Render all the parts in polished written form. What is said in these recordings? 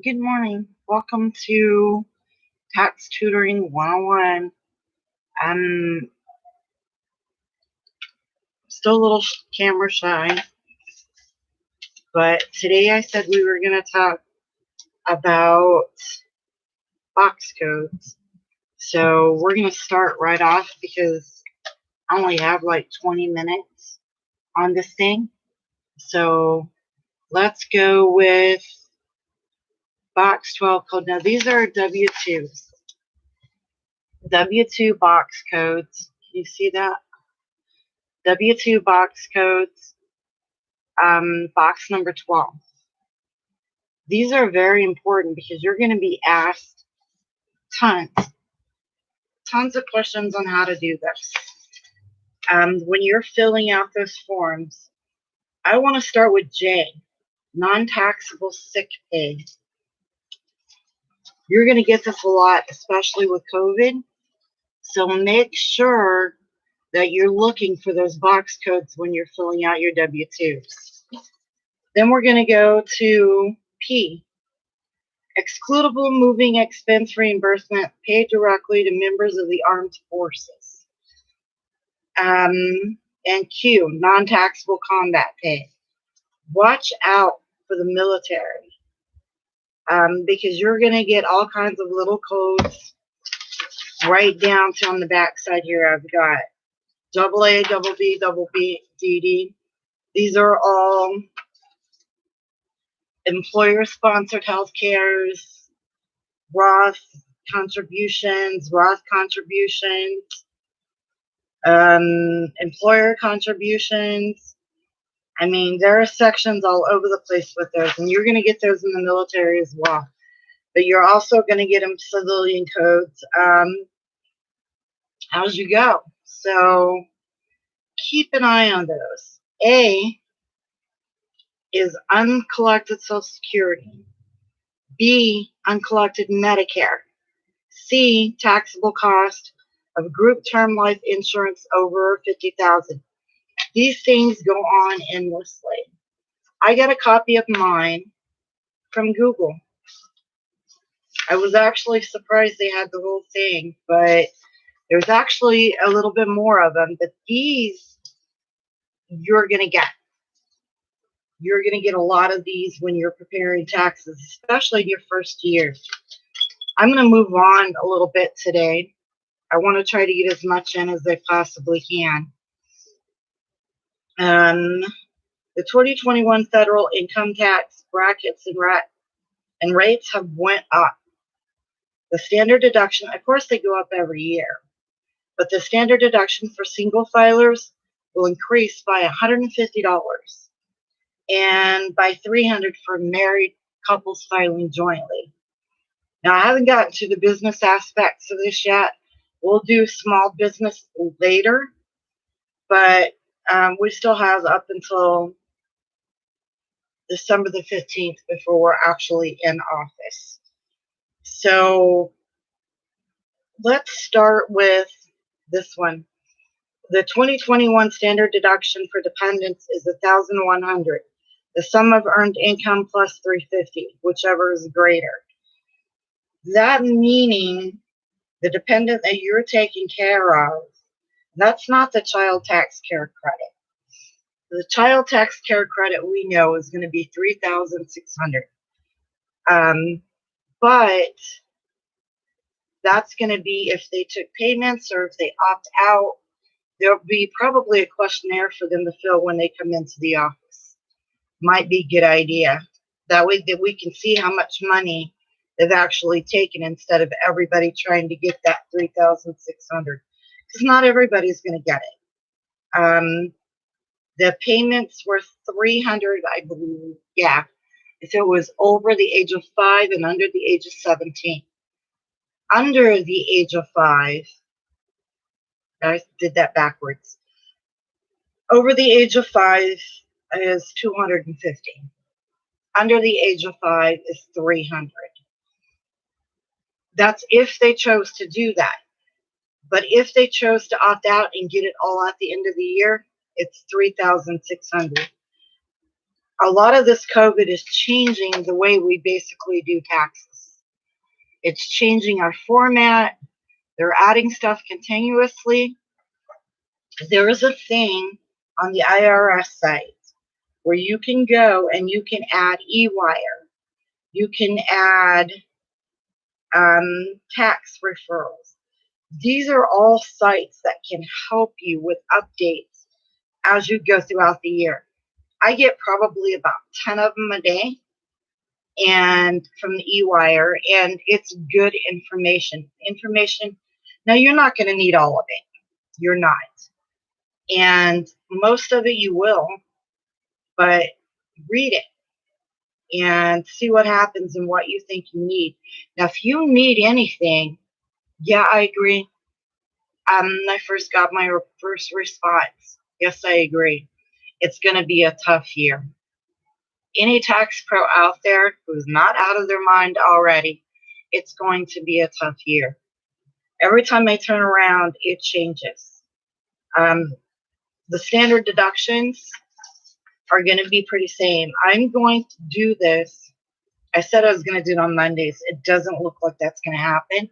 Good morning. Welcome to Tax Tutoring 101. I'm still a little camera shy, but today I said we were going to talk about box codes. So we're going to start right off because I only have like 20 minutes on this thing. So let's go with box 12 code. Now these are W-2s. W-2 box codes. Can you see that? W-2 box codes. Box number 12. These are very important because you're going to be asked tons, tons of questions on how to do this. When you're filling out those forms, I want to start with J, non-taxable sick pay. You're going to get this a lot, especially with COVID. So make sure that you're looking for those box codes when you're filling out your W-2s. Then we're going to go to P, excludable moving expense reimbursement paid directly to members of the armed forces. And Q, non-taxable combat pay. Watch out for the military because you're going to get all kinds of little codes right down to on the back side here. I've got double A, double B, double B, DD. These are all employer-sponsored health cares, Roth contributions, employer contributions. I mean, there are sections all over the place with those, and you're going to get those in the military as well. But you're also going to get them civilian codes as you go. So keep an eye on those. A is uncollected Social Security. B, uncollected Medicare. C, taxable cost of group term life insurance over $50,000. These things go on endlessly. I got a copy of mine from Google. I was actually surprised they had the whole thing, but there's actually a little bit more of them. But these you're going to get. You're going to get a lot of these when you're preparing taxes, especially in your first year. I'm going to move on a little bit today. I want to try to get as much in as I possibly can. The 2021 federal income tax brackets and rates have went up. The standard deduction, of course, they go up every year, but the standard deduction for single filers will increase by $150 and by $300 for married couples filing jointly. Now, I haven't gotten to the business aspects of this yet. We'll do small business later, but we still have up until December the 15th before we're actually in office. So let's start with this one. The 2021 standard deduction for dependents is $1,100. The sum of earned income plus $350, whichever is greater. That meaning the dependent that you're taking care of, that's not the child tax care credit. The child tax care credit we know is going to be $3,600. But that's going to be if they took payments or if they opt out. There'll be probably a questionnaire for them to fill when they come into the office. Might be a good idea. That way that we can see how much money they've actually taken instead of everybody trying to get that $3,600. Because not everybody's going to get it. The payments were $300, I believe. Yeah. If it was over the age of 5 and under the age of 17. Under the age of 5, I did that backwards. Over the age of 5 is $250. Under the age of 5 is $300. That's if they chose to do that. But if they chose to opt out and get it all at the end of the year, it's $3,600. A lot of this COVID is changing the way we basically do taxes. It's changing our format. They're adding stuff continuously. There is a thing on the IRS site where you can go and you can add e-wire. You can add tax referrals. These are all sites that can help you with updates as you go throughout the year. I get probably about 10 of them a day and from the e-wire, and it's good information. Now you're not going to need all of it. You're not. And most of it you will, but read it and see what happens and what you think you need. Now, if you need anything, yeah, I agree. I first got my first response. Yes, I agree. It's going to be a tough year. Any tax pro out there who's not out of their mind already, it's going to be a tough year. Every time I turn around, it changes. The standard deductions are going to be pretty same. I'm going to do this. I said I was going to do it on Mondays. It doesn't look like that's going to happen.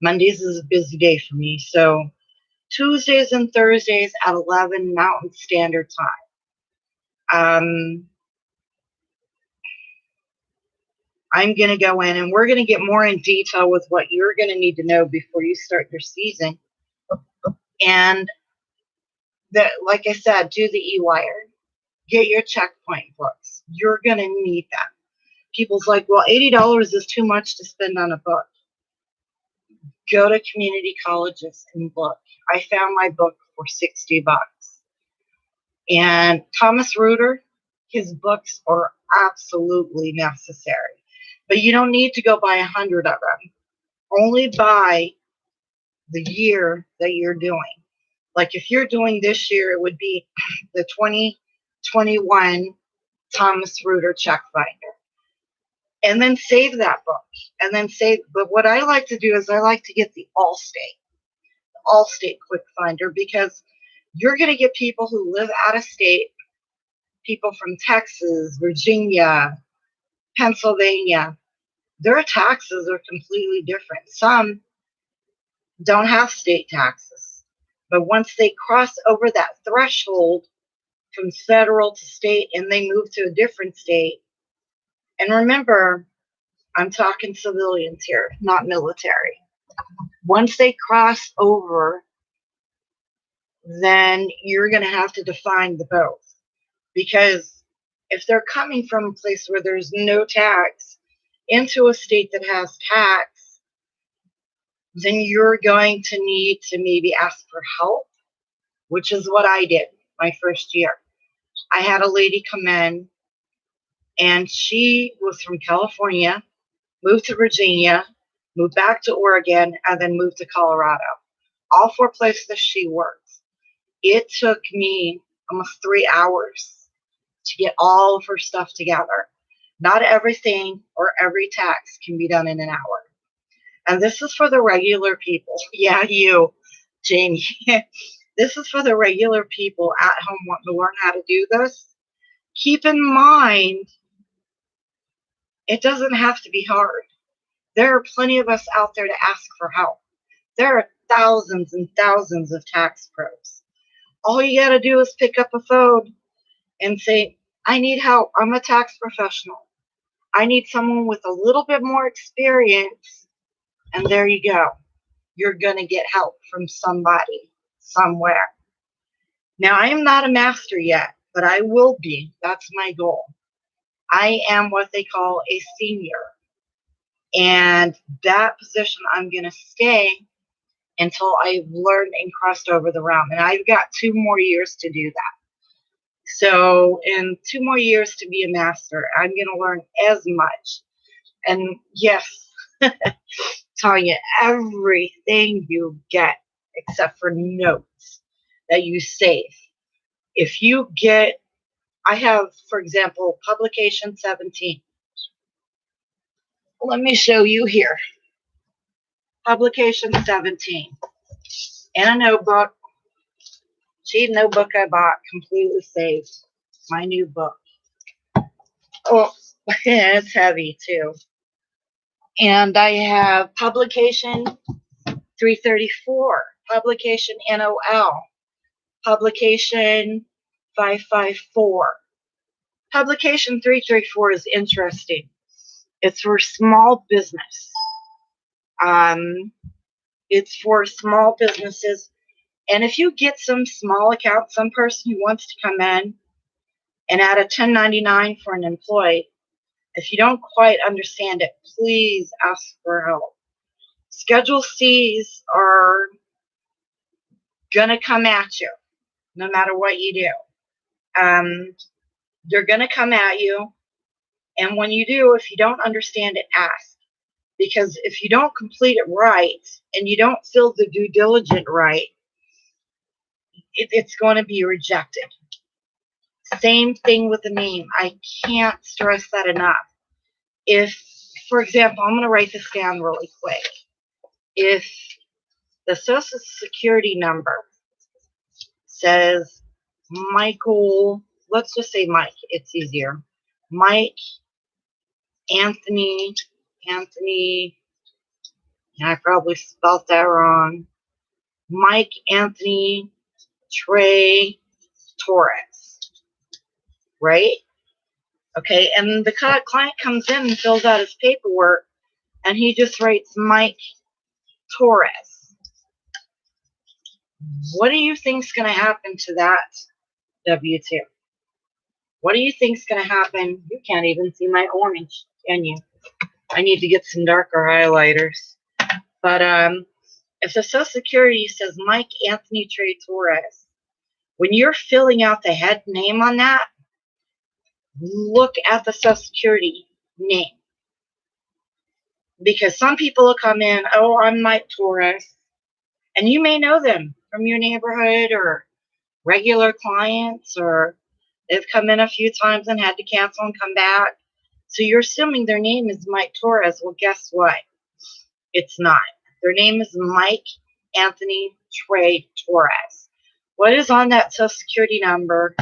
Mondays is a busy day for me. So Tuesdays and Thursdays at 11 Mountain Standard Time. I'm going to go in and we're going to get more in detail with what you're going to need to know before you start your season. And that, like I said, do the e-wire. Get your checkpoint books. You're going to need that. People's like, well, $80 is too much to spend on a book. Go to community colleges and look. I found my book for $60. And Thomas Reuter, his books are absolutely necessary. But you don't need to go buy 100 of them. Only buy the year that you're doing. Like if you're doing this year, it would be the 2021 Thomas Reuter Check Finder. And then save that book. And then save, but what I like to do is I like to get the Allstate Quick Finder, because you're going to get people who live out of state, people from Texas, Virginia, Pennsylvania. Their taxes are completely different. Some don't have state taxes, but once they cross over that threshold from federal to state and they move to a different state, and remember, I'm talking civilians here, not military. Once they cross over, then you're going to have to define the both. Because if they're coming from a place where there's no tax into a state that has tax, then you're going to need to maybe ask for help, which is what I did my first year. I had a lady come in, and she was from California, moved to Virginia, moved back to Oregon, and then moved to Colorado. All 4 places she worked. It took me almost 3 hours to get all of her stuff together. Not everything or every tax can be done in an hour. And this is for the regular people. Yeah, you, Jamie. This is for the regular people at home wanting to learn how to do this. Keep in mind, it doesn't have to be hard. There are plenty of us out there to ask for help. There are thousands and thousands of tax pros. All you got to do is pick up a phone and say, I need help. I'm a tax professional. I need someone with a little bit more experience. And there you go. You're going to get help from somebody, somewhere. Now, I am not a master yet, but I will be. That's my goal. I am what they call a senior. And that position, I'm going to stay until I've learned and crossed over the realm. And I've got 2 more years to do that. So in 2 more years to be a master, I'm going to learn as much. And yes, Tanya, everything you get except for notes that you save. If you get, I have, for example, publication 17. Let me show you here. Publication 17. In a notebook. Cheap notebook I bought, completely saved. My new book. Oh, it's heavy too. And I have publication 334, publication NOL, publication 554. Publication 334 is interesting. It's for small business. It's for small businesses. And if you get some small account, some person who wants to come in and add a 1099 for an employee, if you don't quite understand it, please ask for help. Schedule C's are going to come at you no matter what you do. They're going to come at you. And when you do, if you don't understand it, ask. Because if you don't complete it right and you don't fill the due diligence right, it's going to be rejected. Same thing with the name. I can't stress that enough. If, for example, I'm going to write this down really quick. If the Social Security number says Michael, let's just say Mike, it's easier. Mike, Anthony, and I probably spelled that wrong. Mike, Anthony, Trey, Torres, right? Okay, and the client comes in and fills out his paperwork, and he just writes Mike Torres. What do you think's going to happen to that W-2? What do you think's going to happen? You can't even see my orange, can you? I need to get some darker highlighters. But if the Social Security says Mike Anthony Trey Torres, when you're filling out the head name on that, look at the Social Security name. Because some people will come in, oh, I'm Mike Torres, and you may know them from your neighborhood or regular clients, or they've come in a few times and had to cancel and come back. So you're assuming their name is Mike Torres. Well, guess what? It's not. Their name is Mike Anthony Trey Torres. What is on that Social Security number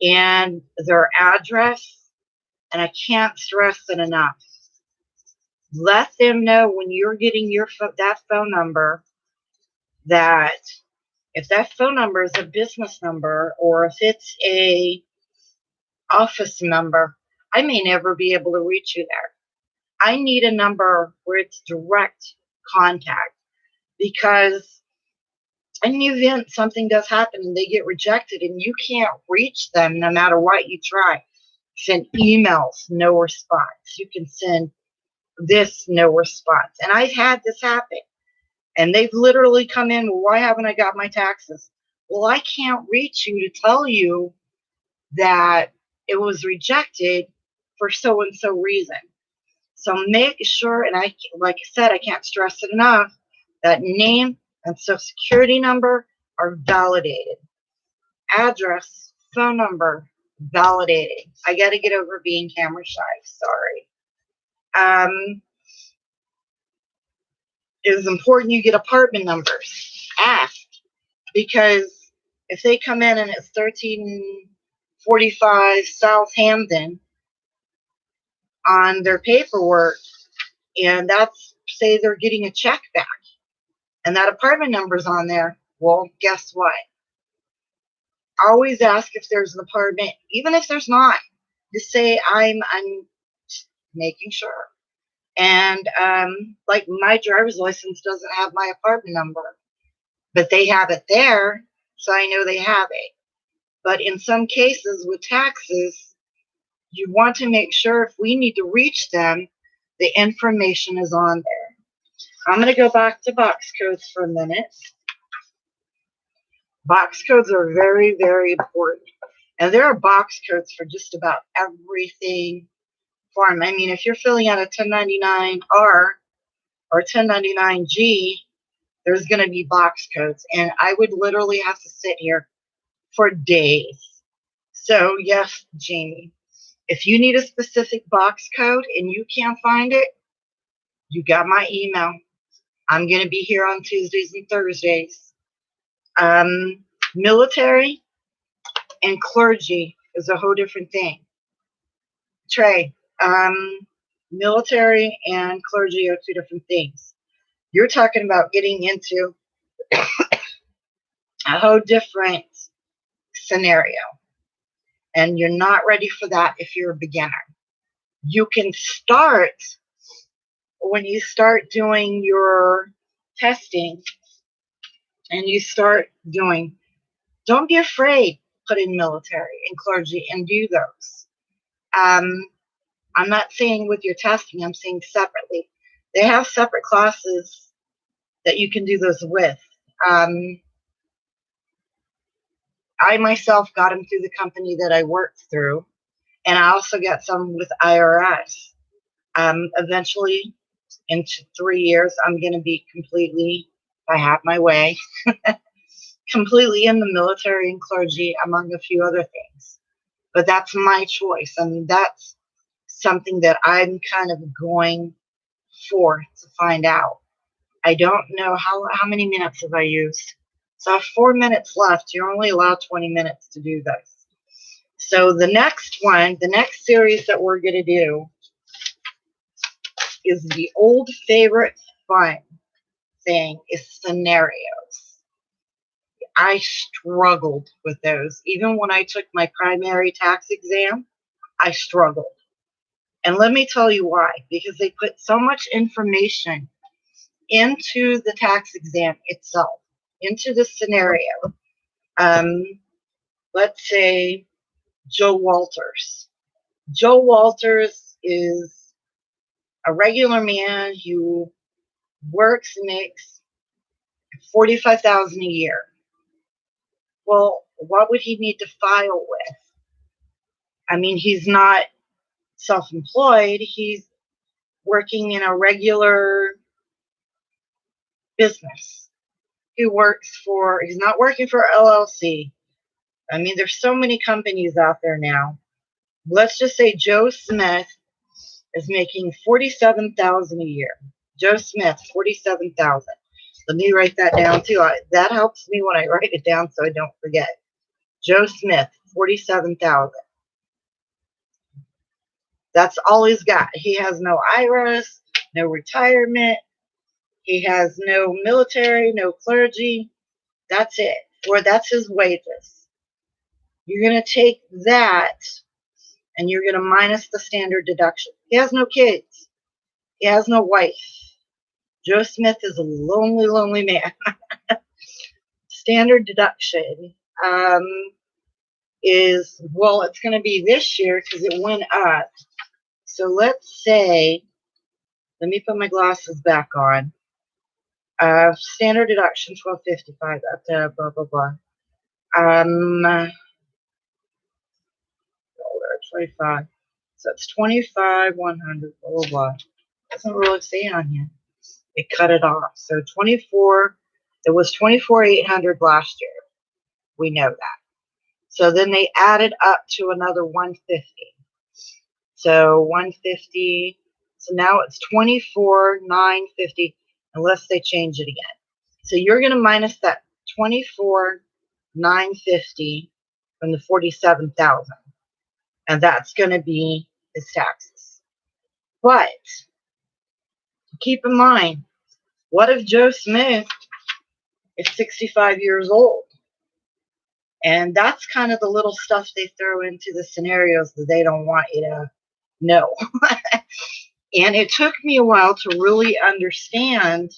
and their address? And I can't stress it enough. Let them know when you're getting that phone number that if that phone number is a business number or if it's a office number, I may never be able to reach you there. I need a number where it's direct contact, because in the event something does happen and they get rejected and you can't reach them no matter what you try. Send emails, no response. You can send this, no response. And I've had this happen. And they've literally come in, well, why haven't I got my taxes? Well, I can't reach you to tell you that it was rejected for so and so reason. So make sure, and like I said, I can't stress it enough, that name and Social Security number are validated. Address, phone number, validated. I got to get over being camera shy. Sorry. It is important you get apartment numbers. Ask, because if they come in and it's 1345 South Hamden on their paperwork, and that's, say they're getting a check back, and that apartment number's on there, well, guess what? Always ask if there's an apartment, even if there's not. Just say, I'm making sure. And like my driver's license doesn't have my apartment number, but they have it there, so I know they have it. But in some cases with taxes, you want to make sure if we need to reach them, the information is on there. I'm going to go back to box codes for a minute. Box codes are very, very important. And there are box codes for just about everything form. I mean, if you're filling out a 1099R or 1099G, there's going to be box codes. And I would literally have to sit here for days. So, yes, Jamie, if you need a specific box code and you can't find it, you got my email. I'm going to be here on Tuesdays and Thursdays. Military and clergy is a whole different thing. Trey, military and clergy are two different things. You're talking about getting into a whole different scenario, and you're not ready for that if you're a beginner. You can start when you start doing your testing and you start doing, don't be afraid, put in military and clergy and do those. I'm not saying with your testing, I'm saying separately. They have separate classes that you can do those with. I myself got them through the company that I worked through, and I also got some with IRS. Eventually, in 3 years, I'm going to be completely, if I have my way, completely in the military and clergy, among a few other things. But that's my choice. I mean, that's something that I'm kind of going for to find out. I don't know how many minutes have I used. So I have 4 minutes left. You're only allowed 20 minutes to do this. So the next one, the next series that we're going to do is the old favorite fun thing is scenarios. I struggled with those. Even when I took my primary tax exam, I struggled. And let me tell you why. Because they put so much information into the tax exam itself, into the scenario. Let's say Joe Walters. Joe Walters is a regular man who works and makes $45,000 a year. Well, what would he need to file with? I mean, he's not self-employed. He's working in a regular business. He's not working for LLC. I mean, there's so many companies out there now. Let's just say Joe Smith is making $47,000 a year. Joe Smith, $47,000. Let me write that down too. That helps me when I write it down so I don't forget. Joe Smith, $47,000. That's all he's got. He has no IRAs, no retirement. He has no military, no clergy. That's it. Or that's his wages. You're going to take that and you're going to minus the standard deduction. He has no kids. He has no wife. Joe Smith is a lonely, lonely man. Standard deduction is, well, it's going to be this year because it went up. So let's say, let me put my glasses back on. Standard deduction, $1,255, up to blah, blah, blah. 25. So it's 25, 100, blah, blah, blah. Doesn't really say on here. It cut it off. So 24, it was 24,800 last year. We know that. So then they added up to another 150. So 150. So now it's 24,950 unless they change it again. So you're going to minus that 24,950 from the 47,000. And that's going to be his taxes. But keep in mind, what if Joe Smith is 65 years old? And that's kind of the little stuff they throw into the scenarios that they don't want you to know. And it took me a while to really understand,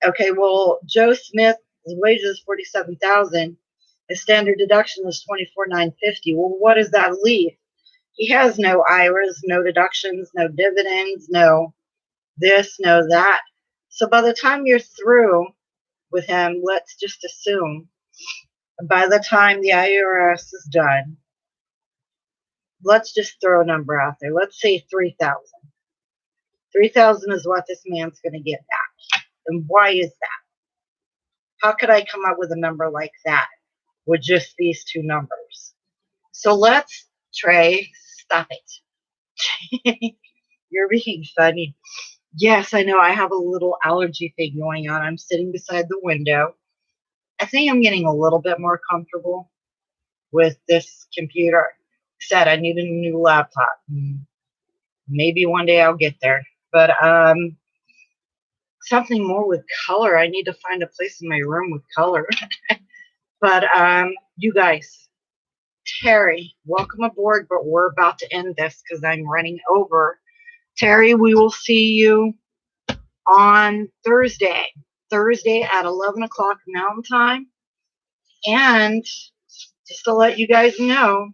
okay, well, Joe Smith's wages is $47,000. His standard deduction is $24,950. Well, what does that leave? He has no IRAs, no deductions, no dividends, no this, no that. So by the time you're through with him, let's just assume by the time the IRS is done, let's just throw a number out there. Let's say 3,000. 3,000 is what this man's going to get back. And why is that? How could I come up with a number like that with just these two numbers? So let's, Trey, stop it. You're being funny. Yes, I know I have a little allergy thing going on. I'm sitting beside the window. I think I'm getting a little bit more comfortable with this computer. Said I need a new laptop. Maybe one day I'll get there. But something more with color. I need to find a place in my room with color. But you guys, Terry, welcome aboard, but we're about to end this because I'm running over. Terry, we will see you on Thursday at 11 o'clock Mountain Time. And just to let you guys know,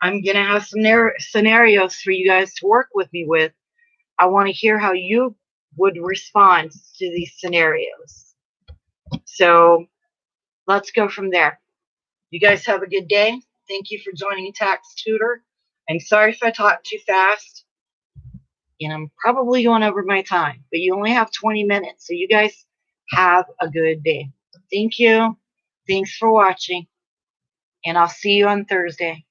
I'm going to have some scenarios for you guys to work with me with. I want to hear how you would respond to these scenarios. So let's go from there. You guys have a good day. Thank you for joining Tax Tutor. I'm sorry if I talk too fast, and I'm probably going over my time, but you only have 20 minutes. So you guys have a good day. Thank you. Thanks for watching, and I'll see you on Thursday.